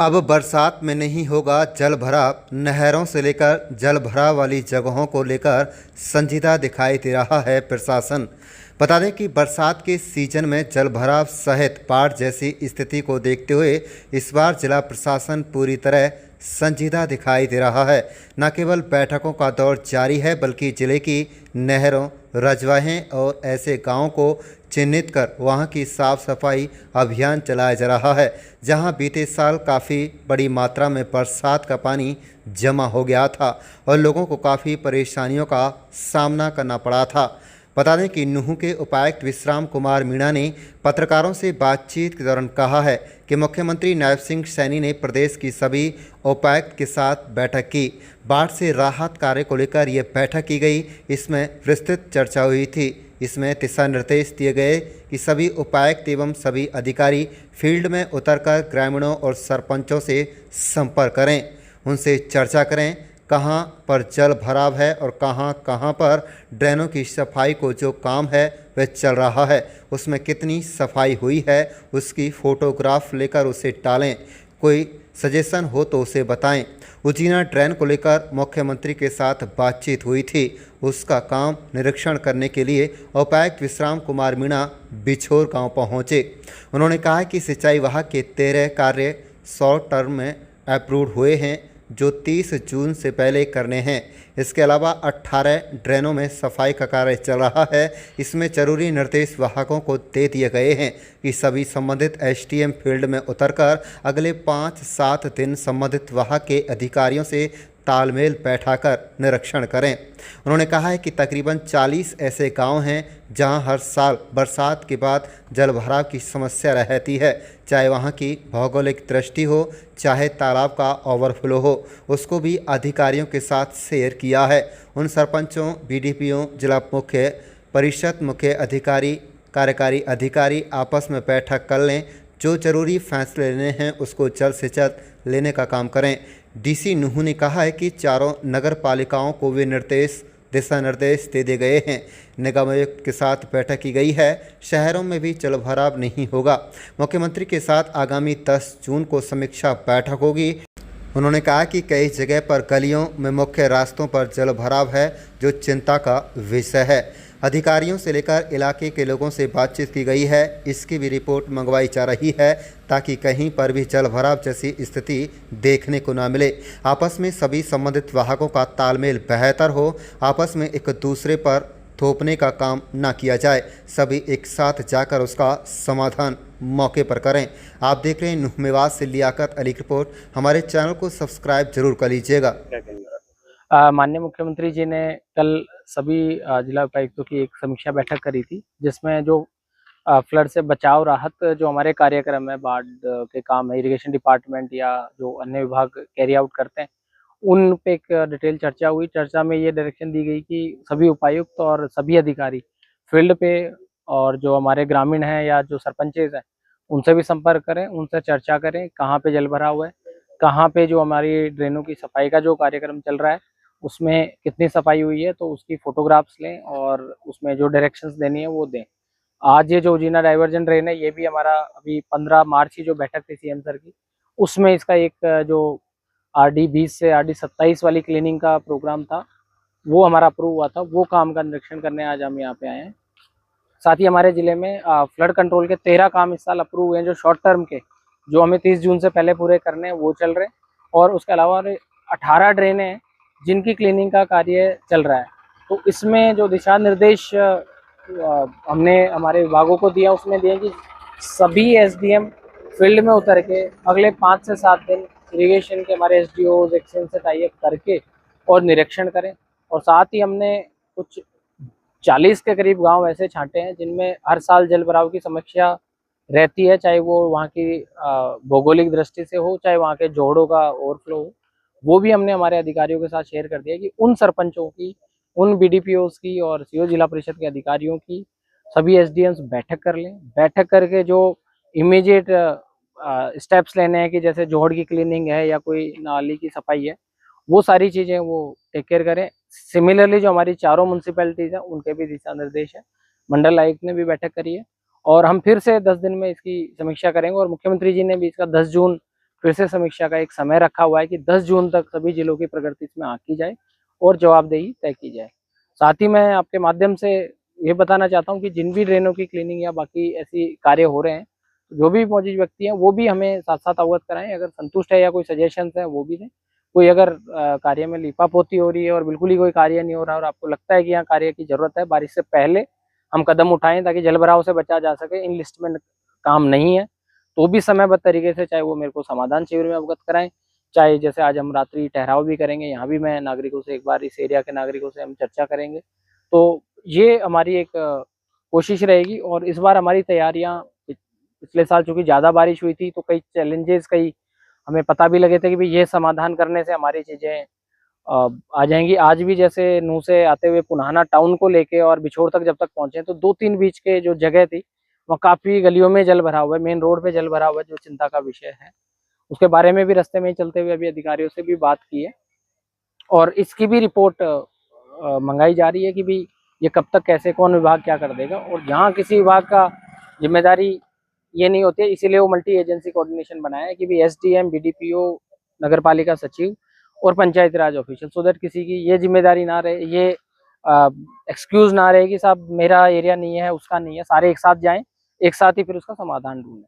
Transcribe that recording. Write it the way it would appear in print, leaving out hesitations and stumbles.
अब बरसात में नहीं होगा जल भराव। नहरों से लेकर जल भराव वाली जगहों को लेकर संजीदा दिखाई दे रहा है प्रशासन। बता दें कि बरसात के सीजन में जल भराव सहित बाढ़ जैसी स्थिति को देखते हुए इस बार जिला प्रशासन पूरी तरह संजीदा दिखाई दे रहा है। न केवल बैठकों का दौर जारी है बल्कि जिले की नहरों, रजवाहें और ऐसे गांवों को चिन्हित कर वहां की साफ सफाई अभियान चलाया जा रहा है, जहां बीते साल काफ़ी बड़ी मात्रा में बरसात का पानी जमा हो गया था और लोगों को काफ़ी परेशानियों का सामना करना पड़ा था। बता दें कि नूंह के उपायुक्त विश्राम कुमार मीणा ने पत्रकारों से बातचीत के दौरान कहा है कि मुख्यमंत्री नायब सिंह सैनी ने प्रदेश की सभी उपायुक्त के साथ बैठक की। बाढ़ से राहत कार्य को लेकर ये बैठक की गई। इसमें विस्तृत चर्चा हुई थी। इसमें दिशा निर्देश दिए गए कि सभी उपायुक्त एवं सभी अधिकारी फील्ड में उतरकर ग्रामीणों और सरपंचों से संपर्क करें, उनसे चर्चा करें कहां पर जल भराव है और कहां पर ड्रेनों की सफाई को जो काम है वह चल रहा है, उसमें कितनी सफाई हुई है, उसकी फ़ोटोग्राफ लेकर उसे डालें। कोई सजेशन हो तो उसे बताएं। उजीना ड्रेन को लेकर मुख्यमंत्री के साथ बातचीत हुई थी। उसका काम निरीक्षण करने के लिए उपायुक्त विश्राम कुमार मीणा बिछोर गांव पहुंचे। उन्होंने कहा कि सिंचाई विभाग के 13 कार्य शॉर्ट टर्म में अप्रूव हुए हैं जो 30 जून से पहले करने हैं। इसके अलावा 18 ड्रेनों में सफाई का कार्य चल रहा है। इसमें जरूरी निर्देश विभागों को दे दिए गए हैं कि सभी संबंधित एसडीएम फील्ड में उतरकर अगले 5-7 दिन संबंधित विभाग के अधिकारियों से तालमेल बैठाकर निरीक्षण करें। उन्होंने कहा है कि तकरीबन 40 ऐसे गांव हैं जहां हर साल बरसात के बाद जल भराव की समस्या रहती है, चाहे वहां की भौगोलिक दृष्टि हो, चाहे तालाब का ओवरफ्लो हो। उसको भी अधिकारियों के साथ शेयर किया है। उन सरपंचों, बीडीपीओ, जिला मुख्य परिषद मुख्य अधिकारी, कार्यकारी अधिकारी आपस में बैठक कर लें। जो जरूरी फैसले लेने हैं उसको जल्द से जल्द लेने का काम करें। डीसी नूंह ने कहा है कि चारों नगर पालिकाओं को वे दिशा निर्देश दे दिए गए हैं। निगम आयुक्त के साथ बैठक की गई है। शहरों में भी जल भराव नहीं होगा। मुख्यमंत्री के साथ आगामी 10 जून को समीक्षा बैठक होगी। उन्होंने कहा कि कई जगह पर गलियों में मुख्य रास्तों पर जल भराव है जो चिंता का विषय है। अधिकारियों से लेकर इलाके के लोगों से बातचीत की गई है। इसकी भी रिपोर्ट मंगवाई जा रही है ताकि कहीं पर भी जल भराव जैसी स्थिति देखने को ना मिले। आपस में सभी संबंधित विभागों का तालमेल बेहतर हो। आपस में एक दूसरे पर थोपने का काम ना किया जाए। सभी एक साथ जाकर उसका समाधान मौके पर करें। आप देख रहे हैं नूंह मेवात से लियाकत अली की रिपोर्ट। हमारे चैनल को सब्सक्राइब जरूर कर लीजिएगा। माननीय मुख्यमंत्री जी ने कल सभी जिला उपायुक्तों की एक समीक्षा बैठक करी थी, जिसमें जो फ्लड से बचाव राहत जो हमारे कार्यक्रम है, बाढ़ के काम है, इरिगेशन डिपार्टमेंट या जो अन्य विभाग कैरी आउट करते हैं, उन पे एक डिटेल चर्चा हुई। चर्चा में ये डायरेक्शन दी गई कि सभी उपायुक्त और सभी अधिकारी फील्ड पे और जो हमारे ग्रामीण हैं या जो सरपंचेज हैं उनसे भी संपर्क करें, उनसे चर्चा करें कहाँ पे जल भरा हुआ है, कहाँ पे जो हमारी ड्रेनों की सफाई का जो कार्यक्रम चल रहा है उसमें कितनी सफाई हुई है, तो उसकी फोटोग्राफ्स लें और उसमें जो डायरेक्शंस देनी है वो दें। आज ये जो उजीना डाइवर्जन ड्रेन है, ये भी हमारा अभी 15 मार्च की जो बैठक थी सीएम सर की, उसमें इसका एक जो RD 20 से RD 27 वाली क्लीनिंग का प्रोग्राम था वो हमारा अप्रूव हुआ था। वो काम का निरीक्षण करने आज हम यहाँ पे आए हैं। साथ ही हमारे जिले में फ्लड कंट्रोल के 13 काम इस साल अप्रूव हुए हैं, जो शॉर्ट टर्म के, जो हमें 30 जून से पहले पूरे करने हैं, वो चल रहे हैं। और उसके अलावा 18 ड्रेनें हैं जिनकी क्लीनिंग का कार्य चल रहा है। तो इसमें जो दिशा निर्देश हमने हमारे विभागों को दिया, उसमें दिए कि सभी SDM फील्ड में उतर के अगले 5 से 7 दिन इरिगेशन के हमारे SDOs एक्सचेंज से टाई अप करके और निरीक्षण करें। और साथ ही हमने कुछ 40 के करीब गांव ऐसे छांटे हैं जिनमें हर साल जल भराव की समस्या रहती है, चाहे वो वहाँ की भौगोलिक दृष्टि से हो, चाहे वहाँ के जोड़ों का ओवरफ्लो हो। वो भी हमने हमारे अधिकारियों के साथ शेयर कर दिया कि उन सरपंचों की, उन BDPOs की और CO जिला परिषद के अधिकारियों की सभी SDMs बैठक कर लें। बैठक करके जो इमीडिएट स्टेप्स लेने हैं कि जैसे जोड़ की क्लीनिंग है या कोई नाली की सफाई है, वो सारी चीज़ें वो टेक केयर करें। सिमिलरली जो हमारी चारों म्यूनसिपैलिटीज़ हैं उनके भी दिशा निर्देश है। मंडल आयुक्त ने भी बैठक करी है और हम फिर से 10 दिन में इसकी समीक्षा करेंगे। और मुख्यमंत्री जी ने भी इसका 10 जून फिर से समीक्षा का एक समय रखा हुआ है कि 10 जून तक सभी जिलों की प्रगति इसमें आंकी जाए और जवाबदेही तय की जाए। साथ ही मैं आपके माध्यम से ये बताना चाहता हूँ कि जिन भी ड्रेनों की क्लीनिंग या बाकी ऐसी कार्य हो रहे हैं, जो भी मौजूद व्यक्ति हैं वो भी हमें साथ साथ अवगत कराएं। अगर संतुष्ट है या कोई सजेशंस है वो भी दें। कोई अगर कार्य में लीपापोती हो रही है और बिल्कुल ही कोई कार्य नहीं हो रहा और आपको लगता है कि यहाँ कार्य की जरूरत है, बारिश से पहले हम कदम उठाएं ताकि जलभराव से बचा जा सके, इन लिस्ट में काम नहीं है तो भी समयबद्ध तरीके से, चाहे वो मेरे को समाधान शिविर में अवगत कराएं, चाहे जैसे आज हम रात्रि ठहराव भी करेंगे, यहाँ भी मैं नागरिकों से एक बार, इस एरिया के नागरिकों से हम चर्चा करेंगे। तो ये हमारी एक कोशिश रहेगी। और इस बार हमारी तैयारियां, पिछले साल चूंकि ज़्यादा बारिश हुई थी तो कई चैलेंजेस, कई हमें पता भी लगे थे कि भाई ये समाधान करने से हमारी चीज़ें आ जाएंगी। आज भी जैसे नूह से आते हुए पुनाना टाउन को लेके और बिछोर तक जब तक पहुंचे तो 2-3 बीच के जो जगह थी वहाँ काफ़ी गलियों में जल भरा हुआ है, मेन रोड पे जल भरा हुआ है, जो चिंता का विषय है। उसके बारे में भी रास्ते में चलते हुए अभी अधिकारियों से भी बात की है और इसकी भी रिपोर्ट मंगाई जा रही है कि भाई ये कब तक, कैसे, कौन विभाग क्या कर देगा। और जहाँ किसी विभाग का जिम्मेदारी ये नहीं होती है, इसीलिए वो मल्टी एजेंसी कोऑर्डिनेशन बनाया है कि भाई एसडीएम, बीडीपीओ, नगर पालिका सचिव और पंचायती राज ऑफिशियल, सो दैट किसी की ये जिम्मेदारी ना रहे, ये एक्सक्यूज ना रहे कि साहब मेरा एरिया नहीं है, उसका नहीं है। सारे एक साथ जाएं, एक साथ ही फिर उसका समाधान ढूंढें।